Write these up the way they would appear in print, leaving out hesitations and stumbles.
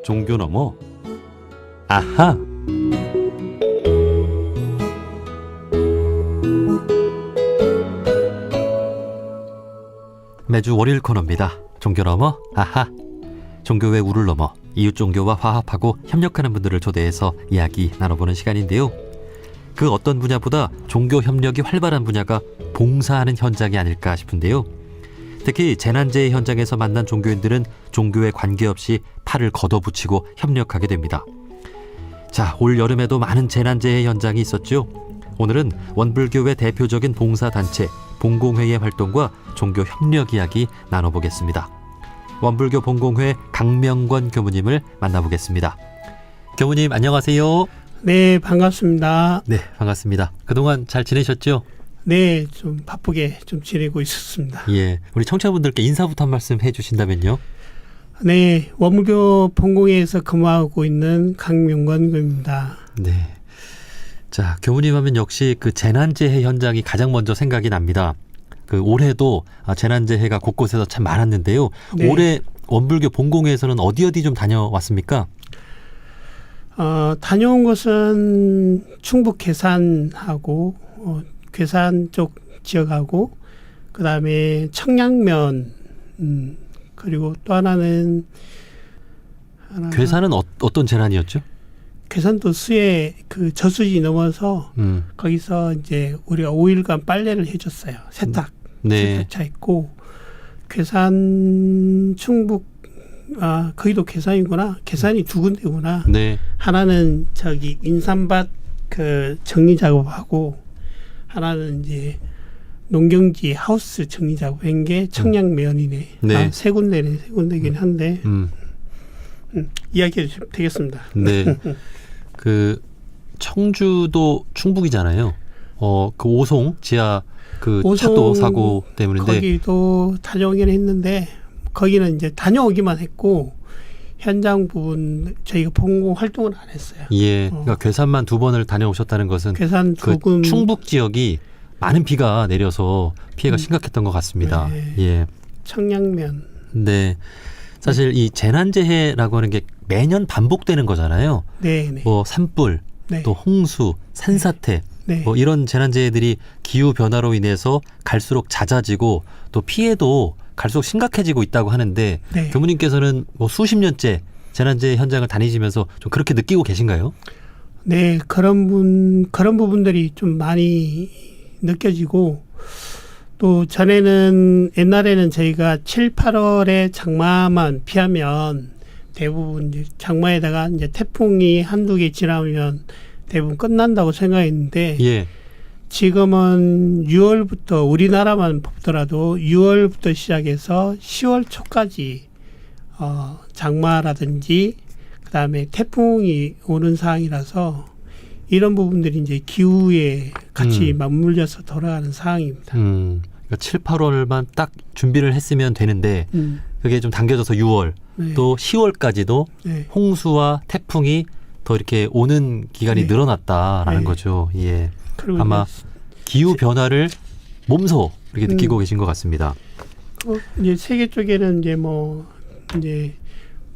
종교 너머 아하. 매주 월요일 코너입니다. 종교 너머 아하. 종교의 우를 넘어 이웃 종교와 화합하고 협력하는 분들을 초대해서 이야기 나눠보는 시간인데요. 그 어떤 분야보다 종교 협력이 활발한 분야가 봉사하는 현장이 아닐까 싶은데요. 특히 재난재해 현장에서 만난 종교인들은 종교에 관계없이 팔을 걷어붙이고 협력하게 됩니다. 자, 올 여름에도 많은 재난재해 현장이 있었죠. 오늘은 원불교의 대표적인 봉사단체 봉공회의 활동과 종교 협력 이야기 나눠보겠습니다. 원불교 봉공회 강명권 교무님을 만나보겠습니다. 교무님 안녕하세요. 네, 반갑습니다. 네, 반갑습니다. 그동안 잘 지내셨죠? 네, 좀 바쁘게 좀 지내고 있었습니다. 예, 우리 청취자분들께 인사부터 한 말씀 해주신다면요. 네, 원불교 봉공회에서 근무하고 있는 강명권 교무입니다. 네. 자, 교무님 하면 역시 그 재난재해 현장이 가장 먼저 생각이 납니다. 그 올해도 재난재해가 곳곳에서 참 많았는데요. 네. 올해 원불교 봉공회에서는 어디 좀 다녀왔습니까? 다녀온 곳은 충북 괴산하고 괴산 쪽 지역하고 그다음에 청량면 그리고 또 하나는 괴산은 어떤 재난이었죠? 괴산도 수해 그 저수지 넘어서 거기서 이제 우리가 5일간 빨래를 해줬어요. 세탁. 네. 세탁차 있고 괴산 충북 거기도 괴산이구나. 괴산이 두 군데구나. 네. 하나는 저기 인삼밭 그 정리 작업하고 하나는 이제 농경지 하우스 정리 작업한 게 청량면이네. 네. 세 군데네. 세 군데긴 한데 이야기해 주시면 되겠습니다. 네. 그 청주도 충북이잖아요. 그 오송 지하 그 차도 사고 때문인데 거기도 다녀오긴 했는데 거기는 이제 다녀오기만 했고 현장 부분 저희가 봉공 활동을 안 했어요. 예, 그러니까 괴산만 2번을 다녀오셨다는 것은 괴산 조금 그 충북 지역이 많은 비가 내려서 피해가 심각했던 것 같습니다. 네. 예, 청량면. 네. 사실 이 재난재해라고 하는 게 매년 반복되는 거잖아요. 네, 네. 뭐 산불, 네. 또 홍수, 산사태, 네. 뭐 이런 재난재해들이 기후 변화로 인해서 갈수록 잦아지고 또 피해도 갈수록 심각해지고 있다고 하는데 네. 교무님께서는 뭐 수십 년째 재난재해 현장을 다니시면서 좀 그렇게 느끼고 계신가요? 네, 그런 부분들이 좀 많이 느껴지고 또 전에는 옛날에는 저희가 7, 8월에 장마만 피하면 대부분 이제 장마에다가 이제 태풍이 한두 개 지나면 대부분 끝난다고 생각했는데 예. 지금은 6월부터 우리나라만 보더라도 6월부터 시작해서 10월 초까지 장마라든지 그다음에 태풍이 오는 상황이라서 이런 부분들이 이제 기후에 같이 맞물려서 돌아가는 상황입니다. 그러니까 7, 8월만 딱 준비를 했으면 되는데 그게 좀 당겨져서 6월 네. 또 10월까지도 네. 홍수와 태풍이 더 이렇게 오는 기간이 네. 늘어났다라는 네. 거죠. 예. 그리고 아마 기후 변화를 몸소 이렇게 느끼고 계신 것 같습니다. 이제 세계 쪽에는 이제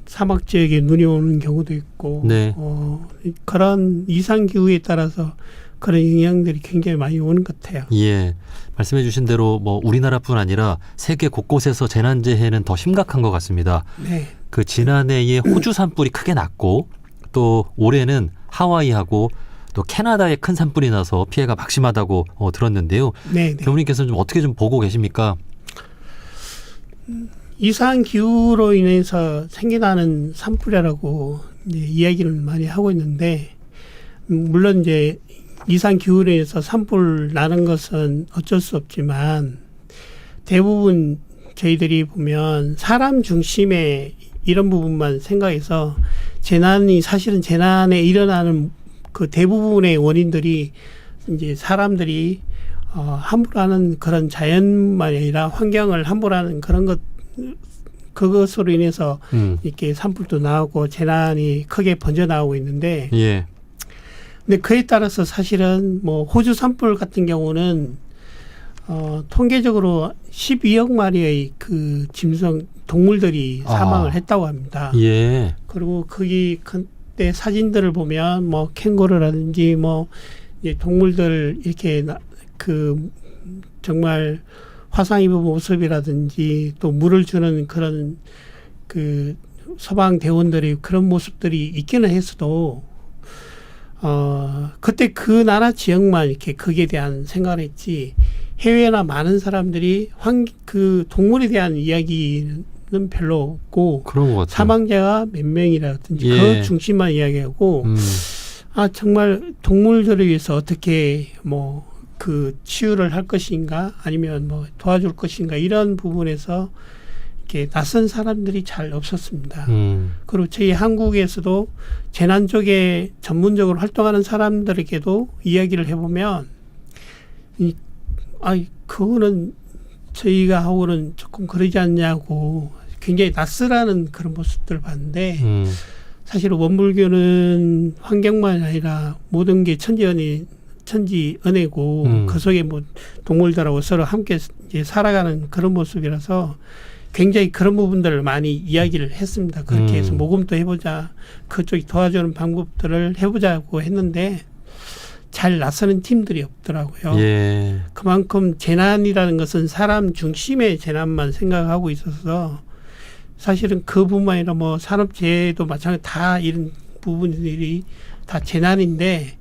사막 지역에 눈이 오는 경우도 있고 네. 그런 이상 기후에 따라서 그런 영향들이 굉장히 많이 오는 것 같아요. 예. 말씀해 주신 대로 뭐 우리나라뿐 아니라 세계 곳곳에서 재난재해는 더 심각한 것 같습니다. 네. 그 지난해에 호주 산불이 크게 났고 또 올해는 하와이하고 또 캐나다에 큰 산불이 나서 피해가 막심하다고 들었는데요. 네. 네. 교무님께서는 좀 어떻게 좀 보고 계십니까? 이상 기후로 인해서 생겨나는 산불이라고 이제 이야기를 많이 하고 있는데 물론 이제 이상 기후로 인해서 산불 나는 것은 어쩔 수 없지만 대부분 저희들이 보면 사람 중심의 이런 부분만 생각해서 사실은 재난에 일어나는 그 대부분의 원인들이 이제 사람들이 함부로 하는 그런 자연만이 아니라 환경을 함부로 하는 그런 그것으로 인해서 이렇게 산불도 나오고 재난이 크게 번져나오고 있는데 예. 근데 그에 따라서 사실은 뭐 호주 산불 같은 경우는 통계적으로 12억 마리의 그 동물들이 사망을 했다고 합니다. 예. 그리고 거기 그때 사진들을 보면 뭐 캥거루라든지 뭐 이제 동물들 이렇게 그 정말 화상 입은 모습이라든지 또 물을 주는 그런 그 서방 대원들의 그런 모습들이 있기는 했어도 그때 그 나라 지역만 이렇게 거기에 대한 생각을 했지 해외나 많은 사람들이 그 동물에 대한 이야기는 별로 없고 그런 것 같아요. 사망자가 몇 명이라든지 예. 그 중심만 이야기하고 정말 동물들을 위해서 어떻게 뭐 그 치유를 할 것인가 아니면 뭐 도와줄 것인가 이런 부분에서 이렇게 낯선 사람들이 잘 없었습니다. 그리고 저희 한국에서도 재난 쪽에 전문적으로 활동하는 사람들에게도 이야기를 해보면 그거는 저희가 하고는 조금 그러지 않냐고 굉장히 낯설어하는 그런 모습들을 봤는데 사실 원불교는 환경만 아니라 모든 게 천지은혜고 그 속에 뭐 동물들하고 서로 함께 이제 살아가는 그런 모습이라서 굉장히 그런 부분들을 많이 이야기를 했습니다. 그렇게 해서 모금도 해보자. 그쪽이 도와주는 방법들을 해보자고 했는데 잘 나서는 팀들이 없더라고요. 예. 그만큼 재난이라는 것은 사람 중심의 재난만 생각하고 있어서 사실은 그 부분만 아니라 뭐 산업재해도 마찬가지 다 이런 부분들이 다 재난인데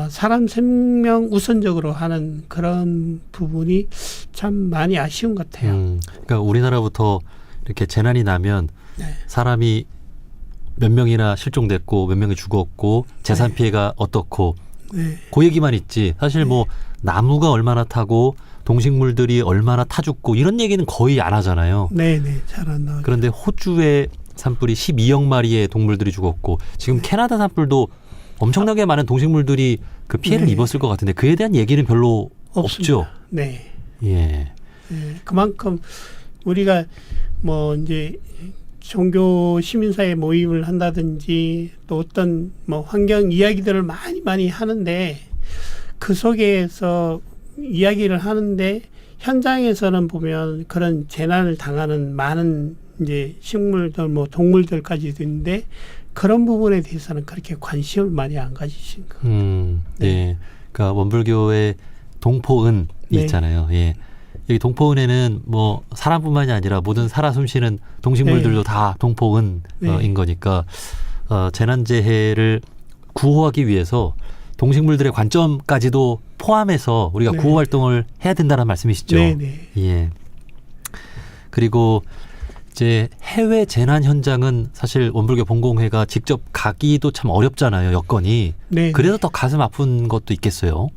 사람 생명 우선적으로 하는 그런 부분이 참 많이 아쉬운 것 같아요. 그러니까 우리나라부터 이렇게 재난이 나면 네. 사람이 몇 명이나 실종됐고 몇 명이 죽었고 재산 네. 피해가 어떻고 네. 그 얘기만 있지 사실 뭐 나무가 얼마나 타고 동식물들이 얼마나 타 죽고 이런 얘기는 거의 안 하잖아요. 네네 잘 안 나와요. 그런데 호주의 산불이 12억 마리의 동물들이 죽었고 지금 캐나다 산불도 엄청나게 많은 동식물들이 그 피해를 네. 입었을 것 같은데 그에 대한 얘기는 별로 없습니다. 없죠. 네. 예. 네. 그만큼 우리가 뭐 이제 종교 시민사회 모임을 한다든지 또 어떤 뭐 환경 이야기들을 많이 하는데 그 속에서 이야기를 하는데 현장에서는 보면 그런 재난을 당하는 많은 이제 식물들 뭐 동물들까지도 있는데 그런 부분에 대해서는 그렇게 관심을 많이 안 가지신 거. 네. 네. 그러니까 원불교의 동포은이 네. 있잖아요. 예. 여기 동포은에는 뭐 사람뿐만이 아니라 모든 살아 숨쉬는 동식물들도 네. 다 동포은인 네. 거니까 재난재해를 구호하기 위해서 동식물들의 관점까지도 포함해서 우리가 네. 구호 활동을 해야 된다는 말씀이시죠. 네네. 예. 그리고 이제 해외 재난 현장은 사실 원불교 본공회가 직접 가기도 참 어렵잖아요, 여건이. 네. 그래서 더 가슴 아픈 것도 있겠어요.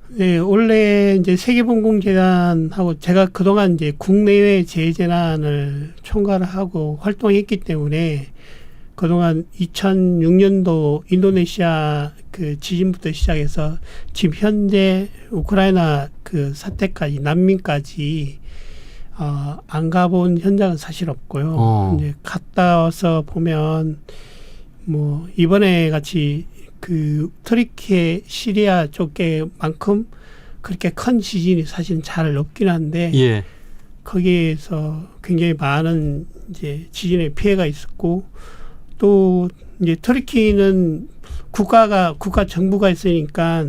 네, 원래 이제 세계본공재단하고 제가 그동안 이제 국내외 재해재난을 총괄을 하고 활동했기 때문에 그동안 2006년도 인도네시아 그 지진부터 시작해서 지금 현재 우크라이나 그 사태까지 난민까지 안 가본 현장은 사실 없고요. 이제 갔다 와서 보면 뭐 이번에 같이 그 터키의 시리아 쪽에만큼 그렇게 큰 지진이 사실 잘 없긴 한데 예. 거기에서 굉장히 많은 이제 지진의 피해가 있었고 또 이제 터키는 국가 정부가 있으니까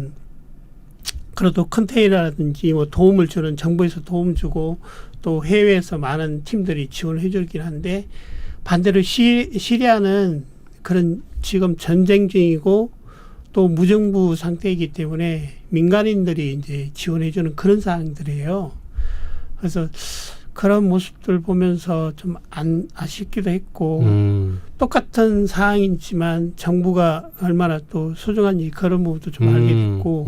그래도 컨테이너라든지 뭐 도움을 주는 정부에서 도움 주고 또 해외에서 많은 팀들이 지원을 해주긴 한데 반대로 시리아는 그런 지금 전쟁 중이고 또 무정부 상태이기 때문에 민간인들이 이제 지원해주는 그런 상황들이에요. 그래서 그런 모습들 보면서 좀 아쉽기도 했고 똑같은 상황이지만 정부가 얼마나 또 소중한지 그런 부분도 좀 알게 됐고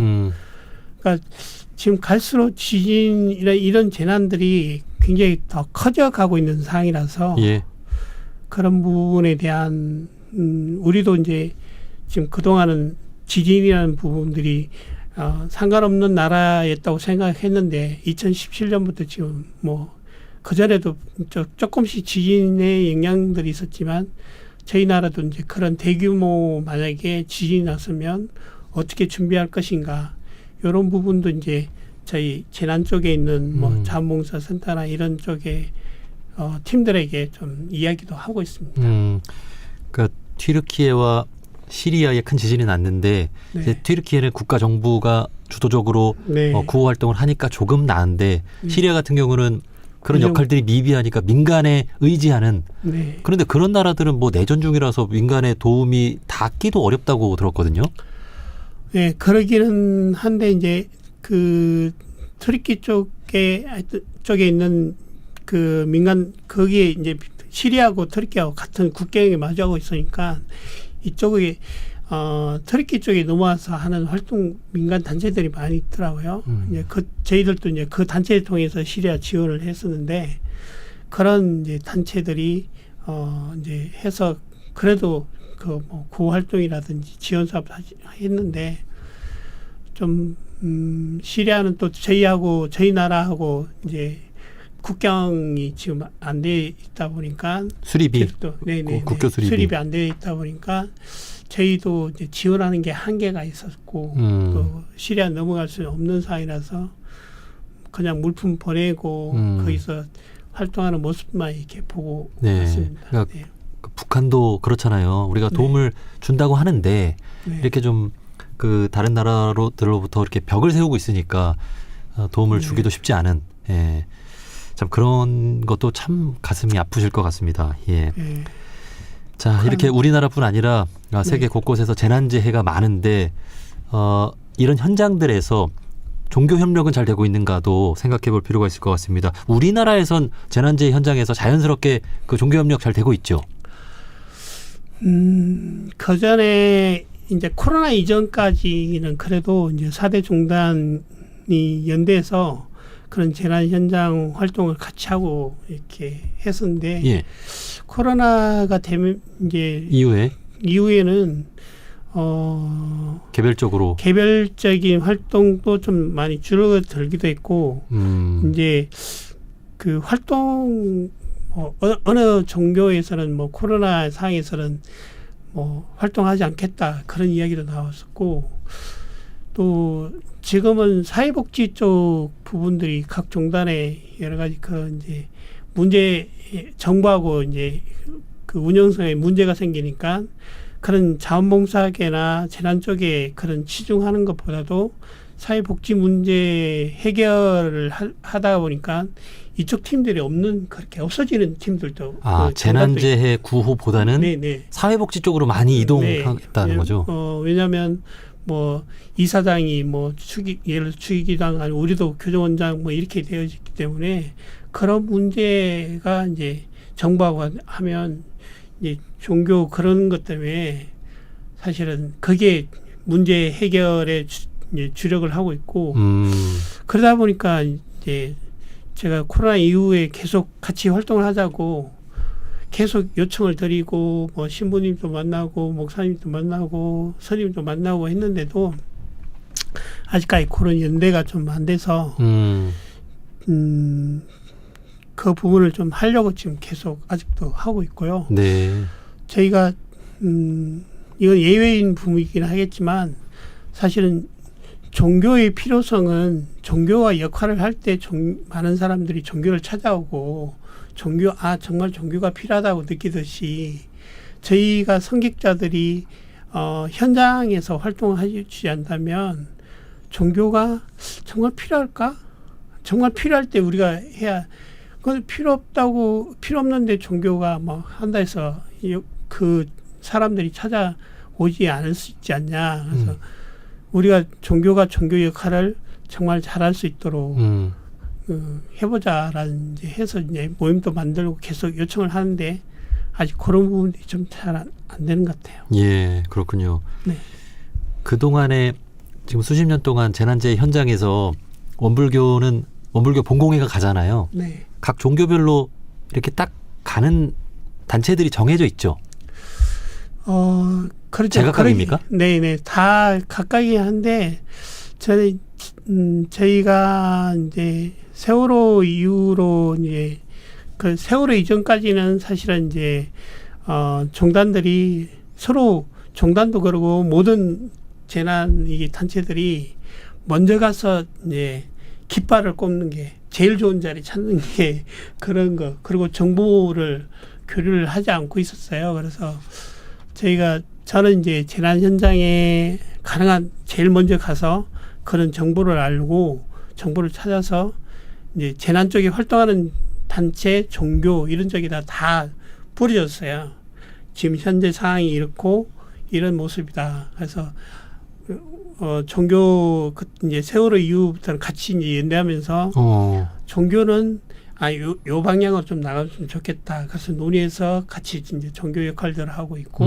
그러니까 지금 갈수록 지진이나 이런 재난들이 굉장히 더 커져가고 있는 상황이라서 예. 그런 부분에 대한 우리도 이제 지금 그동안은 지진이라는 부분들이 상관없는 나라였다고 생각했는데 2017년부터 지금 뭐 그전에도 조금씩 지진의 영향들이 있었지만 저희 나라도 이제 그런 대규모 만약에 지진이 났으면 어떻게 준비할 것인가 이런 부분도 이제 저희 재난 쪽에 있는 뭐 자원봉사센터나 이런 쪽에 팀들에게 좀 이야기도 하고 있습니다. 그러니까 튀르키예와 시리아에 큰 지진이 났는데 네. 이제 튀르키예는 국가 정부가 주도적으로 네. 구호 활동을 하니까 조금 나은데 시리아 같은 경우는 그런 그죠. 역할들이 미비하니까 민간에 의지하는 네. 그런데 그런 나라들은 뭐 내전 중이라서 민간의 도움이 닿기도 어렵다고 들었거든요. 네, 그러기는 한데 이제 그 터키 쪽에 있는 그 민간 거기에 이제 시리아하고 터키하고 같은 국경에 마주하고 있으니까 이쪽에 터키 쪽에 넘어와서 하는 활동 민간 단체들이 많이 있더라고요. 이제 저희들도 이제 그 단체를 통해서 시리아 지원을 했었는데 그런 이제 단체들이 이제 해서 그래도 그 뭐 구호 활동이라든지 지원 사업 했는데 좀 시리아는 또 저희 나라하고 이제 국경이 지금 안 돼 있다 보니까 수립이 국교 수립이 안 돼 있다 보니까 저희도 이제 지원하는 게 한계가 있었고 또 시리아 넘어갈 수 없는 상황이라서 그냥 물품 보내고 거기서 활동하는 모습만 이렇게 보고 있습니다. 그러니까 북한도 그렇잖아요. 우리가 도움을 준다고 하는데 이렇게 좀 그 다른 나라들로부터 이렇게 벽을 세우고 있으니까 도움을 주기도 쉽지 않은. 참 그런 것도 참 가슴이 아프실 것 같습니다. 예. 자, 이렇게 우리나라뿐 아니라 세계 곳곳에서 재난재해가 많은데 이런 현장들에서 종교 협력은 잘 되고 있는가도 생각해 볼 필요가 있을 것 같습니다. 우리나라에선 재난재해 현장에서 자연스럽게 그 종교 협력 잘 되고 있죠. 그 전에 이제 코로나 이전까지는 그래도 이제 4대 종단이 연대해서 그런 재난 현장 활동을 같이 하고 이렇게 했었는데 코로나가 되면 이제 이후에는 개별적인 활동도 좀 많이 줄어들기도 했고 이제 그 활동 어느 종교에서는 뭐 코로나 상황에서는 뭐 활동하지 않겠다 그런 이야기도 나왔었고 또 지금은 사회복지 쪽 부분들이 각 종단에 여러 가지 그 이제 문제 정부하고 이제 그 운영성에 문제가 생기니까 그런 자원봉사계나 재난 쪽에 그런 치중하는 것보다도 사회복지 문제 해결을 하다 보니까 이쪽 팀들이 그렇게 없어지는 팀들도 재난재해 구호보다는 사회복지 쪽으로 많이 이동했다는 거죠. 왜냐하면 뭐 이사장이 뭐 예를 들어 추기기당 아니 우리도 교정원장 뭐 이렇게 되어있기 때문에 그런 문제가 이제 정부하고 하면 이제 종교 그런 것 때문에 사실은 그게 문제 해결에 주력을 하고 있고 그러다 보니까 이제 제가 코로나 이후에 계속 같이 활동을 하자고 계속 요청을 드리고 뭐 신부님도 만나고 목사님도 만나고 스님도 만나고 했는데도 아직까지 그런 연대가 좀 안 돼서 그 부분을 좀 하려고 지금 계속 아직도 하고 있고요. 저희가 이건 예외인 부분이긴 하겠지만 사실은 종교의 필요성은 종교와 역할을 할 때 많은 사람들이 종교를 찾아오고 정말 종교가 필요하다고 느끼듯이 저희가 선객자들이 현장에서 활동을 하지 않다면 종교가 정말 필요할까? 정말 필요할 때 우리가 해야 그건 필요 없는데 종교가 뭐 한다 해서 그 사람들이 찾아오지 않을 수 있지 않냐. 그래서 우리가 종교가 종교 역할을 정말 잘할 수 있도록 해보자라는 이제 해서 이제 모임도 만들고 계속 요청을 하는데 아직 그런 부분이 좀 잘 안 되는 것 같아요. 예, 그렇군요. 그 동안에 지금 수십 년 동안 재난재해 현장에서 원불교 본공회가 가잖아요. 각 종교별로 이렇게 딱 가는 단체들이 정해져 있죠. 그렇죠. 제각각입니까? 네네, 다 각각이 한데 저희가 이제 세월호 이후로 이제 그 세월호 이전까지는 사실은 이제 종단들이 서로 종단도 그러고 모든 재난 이 단체들이 먼저 가서 이제 깃발을 꼽는 게 제일 좋은 자리 찾는 게 그런 거. 그리고 정보를 교류를 하지 않고 있었어요. 그래서 저는 이제 재난 현장에 가능한 제일 먼저 가서 그런 정보를 알고 정보를 찾아서 이제 재난 쪽에 활동하는 단체, 종교 이런 쪽에다 다 뿌려졌어요. 지금 현재 상황이 이렇고 이런 모습이다. 그래서 종교 이제 세월호 이후부터는 같이 이제 연대하면서 종교는 요 방향으로 좀 나갔으면 좋겠다. 그래서 논의해서 같이 이제 종교 역할들을 하고 있고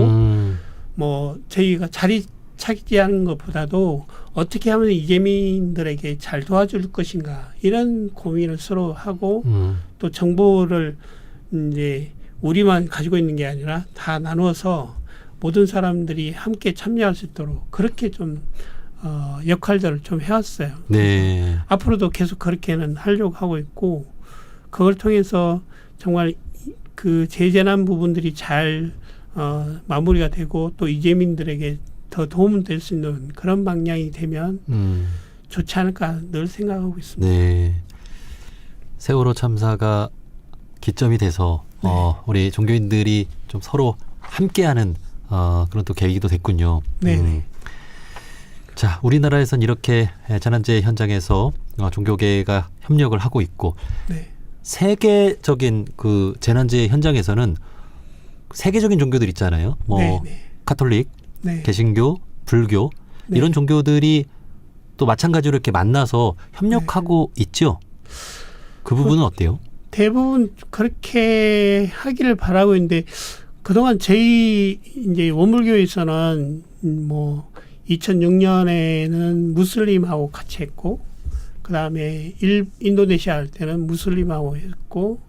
뭐 저희가 자리 차지하는 것보다도 어떻게 하면 이재민들에게 잘 도와줄 것인가 이런 고민을 서로 하고 또 정보를 이제 우리만 가지고 있는 게 아니라 다 나누어서 모든 사람들이 함께 참여할 수 있도록 그렇게 좀 역할들을 좀 해왔어요. 네. 앞으로도 계속 그렇게는 하려고 하고 있고 그걸 통해서 정말 그 재재난 부분들이 잘 마무리가 되고 또 이재민들에게 더 도움이 될 수 있는 그런 방향이 되면 좋지 않을까 늘 생각하고 있습니다. 네. 세월호 참사가 기점이 돼서 우리 종교인들이 좀 서로 함께하는 그런 또 계기도 됐군요. 네. 자, 우리나라에선 이렇게 재난재해 현장에서 종교계가 협력을 하고 있고 네. 세계적인 그 재난재해 현장에서는 세계적인 종교들 있잖아요. 뭐 가톨릭, 네. 개신교, 불교 이런 종교들이 또 마찬가지로 이렇게 만나서 협력하고 있죠. 그 부분은 어때요? 대부분 그렇게 하기를 바라고 있는데 그동안 저희 이제 원불교에서는 뭐 2006년에는 무슬림하고 같이 했고 그다음에 인도네시아 할 때는 무슬림하고 했고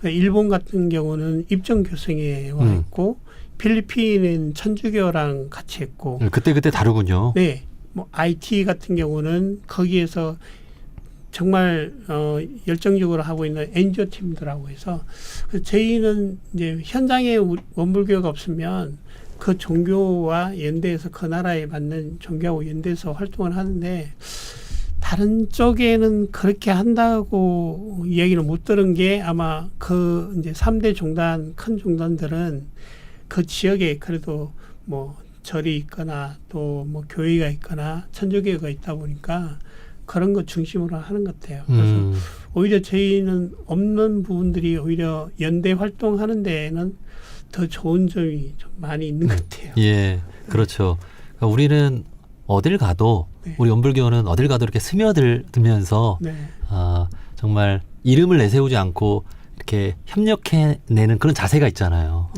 일본 같은 경우는 입정교성회와 했고 필리핀은 천주교랑 같이 했고 그때 다르군요. 네, 뭐 IT 같은 경우는 거기에서 정말 열정적으로 하고 있는 NGO 팀들하고 해서 저희는 이제 현장에 원불교가 없으면 그 종교와 연대해서 그 나라에 맞는 종교하고 연대해서 활동을 하는데 다른 쪽에는 그렇게 한다고 이야기를 못 들은 게 아마 그 이제 3대 종단 큰 종단들은 그 지역에 그래도 뭐 절이 있거나 또 뭐 교회가 있거나 천주교가 있다 보니까 그런 거 중심으로 하는 것 같아요. 그래서 오히려 저희는 없는 부분들이 오히려 연대 활동하는 데에는 더 좋은 점이 좀 많이 있는 것 같아요. 예, 그렇죠. 그러니까 우리는 어딜 가도 우리 원불교는 어딜 가도 이렇게 스며들면서 정말 이름을 내세우지 않고 이렇게 협력해내는 그런 자세가 있잖아요.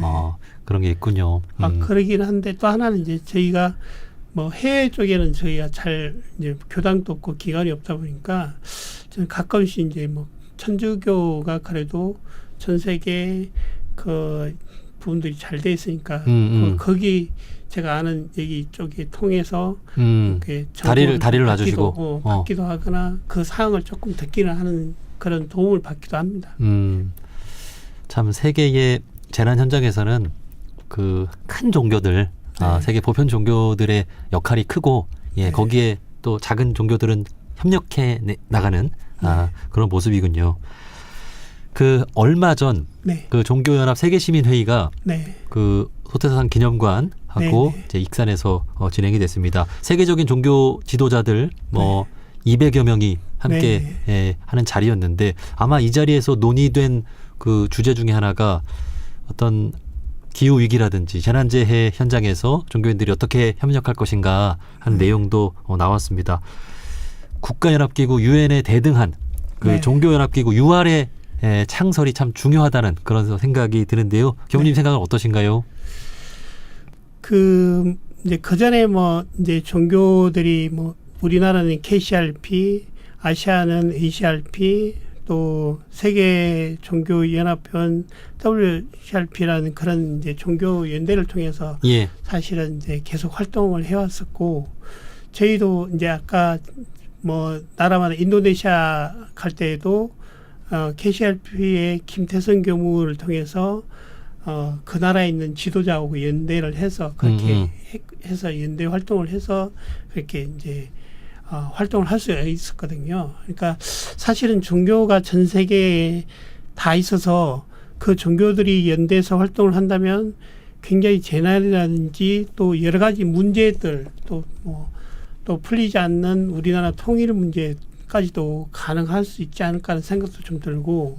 그런 게 있군요. 그러긴 한데 또 하나는 이제 저희가 뭐 해외 쪽에는 저희가 잘 이제 교당도 없고 기관이 없다 보니까 저는 가끔씩 이제 뭐 천주교가 그래도 전 세계 그 부분들이 잘 돼 있으니까 거기 제가 아는 얘기 쪽에 통해서 다리를 놔주시고 받기도 하거나 그 사항을 조금 듣기는 하는 그런 도움을 받기도 합니다. 참 세계의 재난 현장에서는 그 큰 종교들 세계 보편 종교들의 역할이 크고 거기에 또 작은 종교들은 협력해 나가는 그런 모습이군요. 그 얼마 전 그 종교연합 세계시민회의가 그 소태사상 기념관하고 이제 익산에서 진행이 됐습니다. 세계적인 종교 지도자들 뭐 200여 명이 함께 하는 자리였는데 아마 이 자리에서 논의된 그 주제 중에 하나가 어떤 기후 위기라든지 재난재해 현장에서 종교인들이 어떻게 협력할 것인가 하는 내용도 나왔습니다. 국가연합기구 UN에 대등한 그 종교연합기구 UR의 창설이 참 중요하다는 그런 생각이 드는데요. 교수님 생각은 어떠신가요? 이제 그 전에 뭐 이제 종교들이 뭐 우리나라는 KCRP, 아시아는 ACRP, 또 세계 종교 연합회원 WCRP라는 그런 이제 종교 연대를 통해서 사실은 이제 계속 활동을 해왔었고 저희도 이제 아까 뭐 나라마다 인도네시아 갈 때에도 KCRP의 김태선 교무를 통해서 그 나라에 있는 지도자하고 연대를 해서 그렇게 해서 연대 활동을 해서 그렇게 이제 활동을 할 수 있었거든요. 그러니까 사실은 종교가 전 세계에 다 있어서 그 종교들이 연대해서 활동을 한다면 굉장히 재난이라든지 또 여러 가지 문제들 또 풀리지 않는 우리나라 통일 문제까지도 가능할 수 있지 않을까 하는 생각도 좀 들고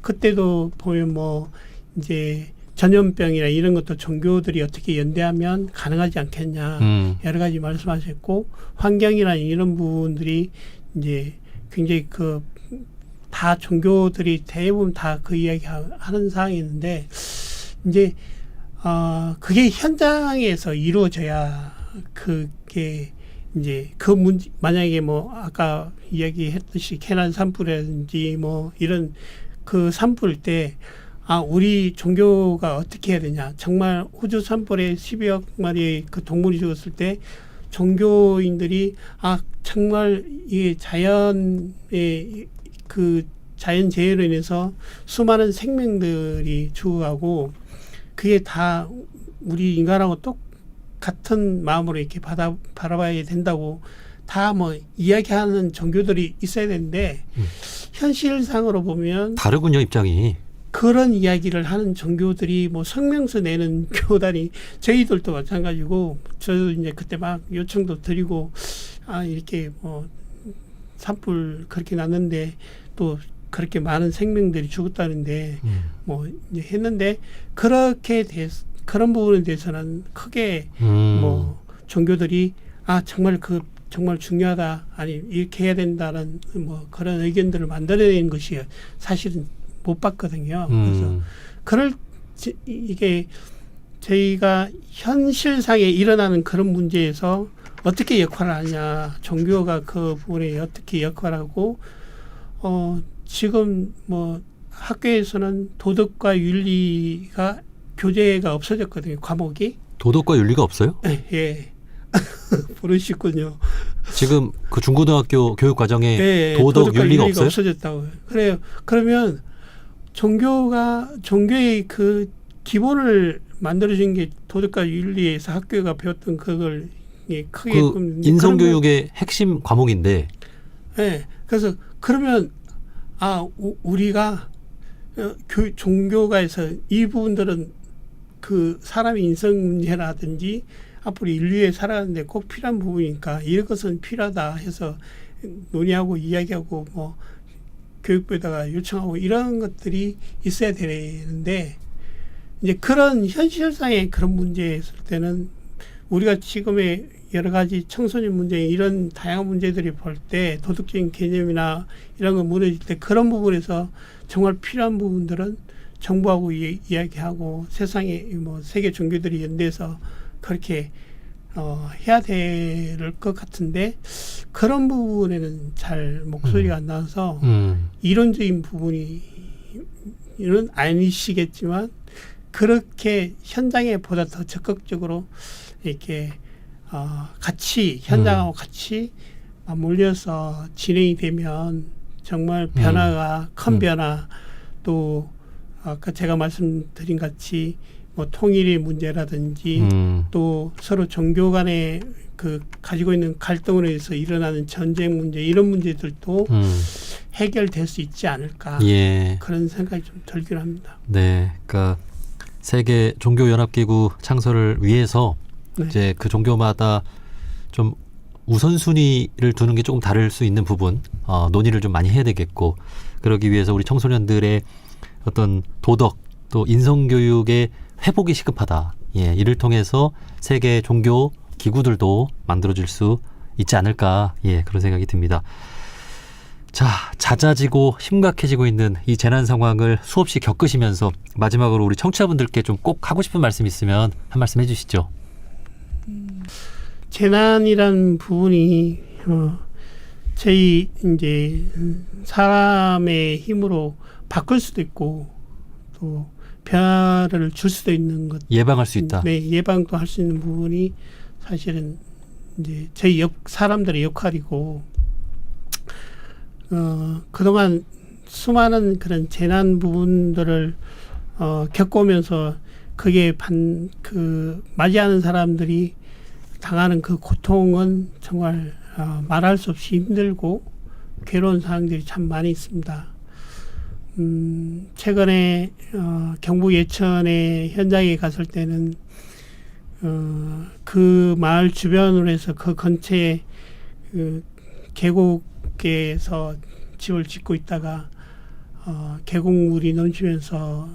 그때도 보면 뭐 이제 전염병이나 이런 것도 종교들이 어떻게 연대하면 가능하지 않겠냐 여러 가지 말씀하셨고 환경이나 이런 부분들이 이제 굉장히 다 종교들이 대부분 다 그 이야기 하는 사항이 있는데 이제 그게 현장에서 이루어져야 그게 이제 그 문제 만약에 뭐 아까 이야기했듯이 캐난 산불이라든지 뭐 이런 그 산불 때 우리 종교가 어떻게 해야 되냐. 정말 호주 산불에 12억 마리의 그 동물이 죽었을 때 종교인들이 정말 이게 자연의 그 자연재해로 인해서 수많은 생명들이 죽어가고 그게 다 우리 인간하고 똑같은 마음으로 이렇게 바라봐야 된다고 다 뭐 이야기하는 종교들이 있어야 되는데 현실상으로 보면 다르군요, 입장이. 그런 이야기를 하는 종교들이 뭐 성명서 내는 교단이 저희들도 마찬가지고 저도 이제 그때 막 요청도 드리고 이렇게 뭐 산불 그렇게 났는데 또 그렇게 많은 생명들이 죽었다는데 뭐 이제 했는데 그런 부분에 대해서는 크게 뭐 종교들이 정말 중요하다 아니 이렇게 해야 된다는 뭐 그런 의견들을 만들어낸 것이 사실은 못 봤거든요. 그래서 이게 저희가 현실상에 일어나는 그런 문제에서 어떻게 역할을 하냐, 종교가 그 부분에 어떻게 역할하고 지금 뭐 학교에서는 도덕과 윤리가 교재가 없어졌거든요. 과목이. 도덕과 윤리가 없어요? 예. 모르시군요. 지금 그 중고등학교 교육 과정에 네, 도덕 윤리가 없어요? 없어졌다고요. 그래요. 그러면 종교의 그 기본을 만들어준 게 도덕과 윤리에서 학교가 배웠던 그걸 크게 인성교육의 핵심 과목인데. 네. 그래서 그러면 우리가 종교가에서 이 부분들은 그 사람의 인성 문제라든지 앞으로 인류에 살아가는데 꼭 필요한 부분이니까 이런 것은 필요하다 해서 논의하고 이야기하고 뭐 교육부에다가 요청하고 이런 것들이 있어야 되는데 이제 그런 현실상의 그런 문제에 있을 때는 우리가 지금의 여러 가지 청소년 문제 이런 다양한 문제들이 볼 때 도덕적인 개념이나 이런 거 무너질 때 그런 부분에서 정말 필요한 부분들은 정부하고 이야기하고 세상에 뭐 세계 종교들이 연대해서 그렇게 해야 될 것 같은데 그런 부분에는 잘 목소리가 안 나와서 이론적인 부분이 이런 아니시겠지만 그렇게 현장에 보다 더 적극적으로 이렇게 같이 현장하고 같이 맞물려서 진행이 되면 정말 변화가 큰 변화 또 아까 제가 말씀드린 같이 뭐 통일의 문제라든지 또 서로 종교 간의 그 가지고 있는 갈등으로 해서 일어나는 전쟁 문제 이런 문제들도 해결될 수 있지 않을까 그런 생각이 좀 들긴 합니다. 네, 그러니까 세계 종교연합기구 창설을 위해서 이제 그 종교마다 좀 우선순위를 두는 게 조금 다를 수 있는 부분 논의를 좀 많이 해야 되겠고 그러기 위해서 우리 청소년들의 어떤 도덕 또 인성교육의 회복이 시급하다. 이를 통해서 세계 종교 기구들도 만들어질 수 있지 않을까. 그런 생각이 듭니다. 자, 잦아지고 심각해지고 있는 이 재난 상황을 수없이 겪으시면서 마지막으로 우리 청취자분들께 좀 꼭 하고 싶은 말씀 있으면 한 말씀 해주시죠. 재난이란 부분이 저희 이제 사람의 힘으로 바꿀 수도 있고 또 변화를 줄 수도 있는 것 예방할 수 있다. 네, 예방도 할 수 있는 부분이 사실은 이제 저희 사람들의 역할이고 그동안 수많은 그런 재난 부분들을 겪어오면서 그게 맞이하는 사람들이 당하는 그 고통은 정말 말할 수 없이 힘들고 괴로운 상황들이 참 많이 있습니다. 최근에 경북 예천의 현장에 갔을 때는 그 마을 주변으로 해서 그 근처에 계곡에서 집을 짓고 있다가 계곡물이 넘치면서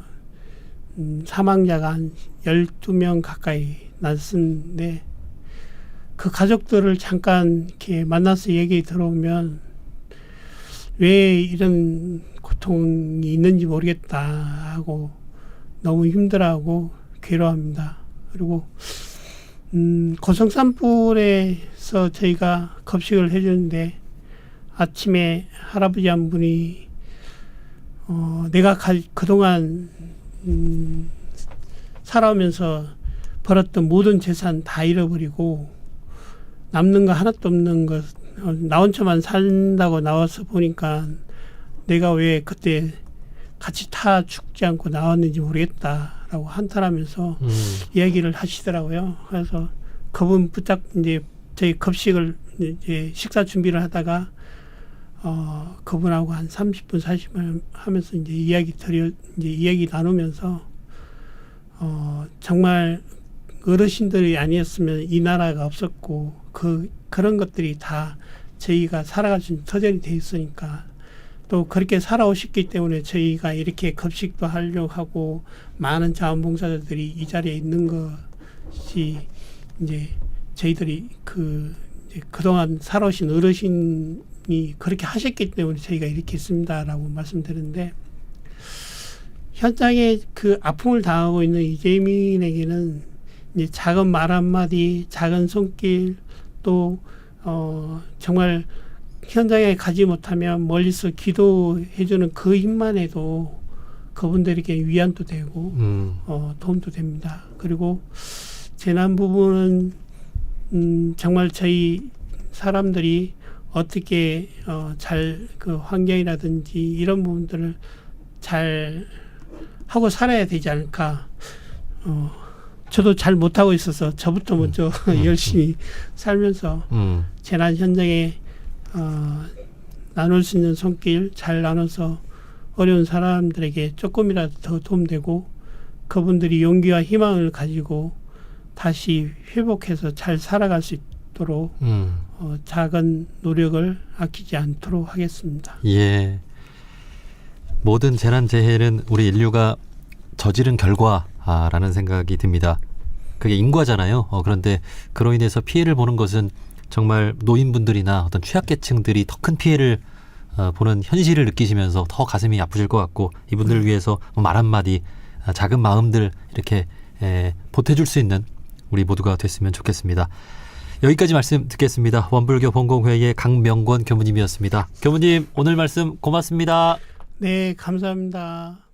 사망자가 한 12명 가까이 났었는데 그 가족들을 잠깐 이렇게 만나서 얘기 들어보면 왜 이런 고통이 있는지 모르겠다 하고 너무 힘들어하고 괴로워합니다. 그리고 고성 산불에서 저희가 급식을 해주는데 아침에 할아버지 한 분이 내가 그동안 살아오면서 벌었던 모든 재산 다 잃어버리고 남는 거 하나도 없는 것 나 혼자만 산다고 나와서 보니까 내가 왜 그때 같이 타 죽지 않고 나왔는지 모르겠다라고 한탄하면서 이야기를 하시더라고요. 그래서 그분 붙잡 이제 저희 급식을 이제 식사 준비를 하다가 그분하고 한 30분 40분 하면서 이제 이야기 나누면서 정말 어르신들이 아니었으면 이 나라가 없었고 그런 것들이 다 저희가 살아갈 수 있는 터전이 돼 있으니까 또 그렇게 살아오셨기 때문에 저희가 이렇게 급식도 하려고 하고 많은 자원봉사자들이 이 자리에 있는 것이 이제 저희들이 그동안 살아오신 어르신이 그렇게 하셨기 때문에 저희가 이렇게 있습니다라고 말씀드렸는데 현장에 그 아픔을 당하고 있는 이재민에게는 이제 작은 말 한마디, 작은 손길 또 정말 현장에 가지 못하면 멀리서 기도해주는 그 힘만 해도 그분들에게 위안도 되고 도움도 됩니다. 그리고 재난 부분은 정말 저희 사람들이 어떻게 잘 그 환경이라든지 이런 부분들을 잘 하고 살아야 되지 않을까. 저도 잘 못하고 있어서 저부터 먼저 열심히 살면서 재난 현장에 나눌 수 있는 손길 잘 나눠서 어려운 사람들에게 조금이라도 더 도움되고 그분들이 용기와 희망을 가지고 다시 회복해서 잘 살아갈 수 있도록 작은 노력을 아끼지 않도록 하겠습니다. 예. 모든 재난재해는 우리 인류가 저지른 결과라는 생각이 듭니다. 그게 인과잖아요. 그런데 그로 인해서 피해를 보는 것은 정말 노인분들이나 어떤 취약계층들이 더 큰 피해를 보는 현실을 느끼시면서 더 가슴이 아프실 것 같고 이분들을 위해서 말 한마디 작은 마음들 이렇게 보태줄 수 있는 우리 모두가 됐으면 좋겠습니다. 여기까지 말씀 듣겠습니다. 원불교 본공회의 강명권 교무님이었습니다. 교무님 오늘 말씀 고맙습니다. 네, 감사합니다.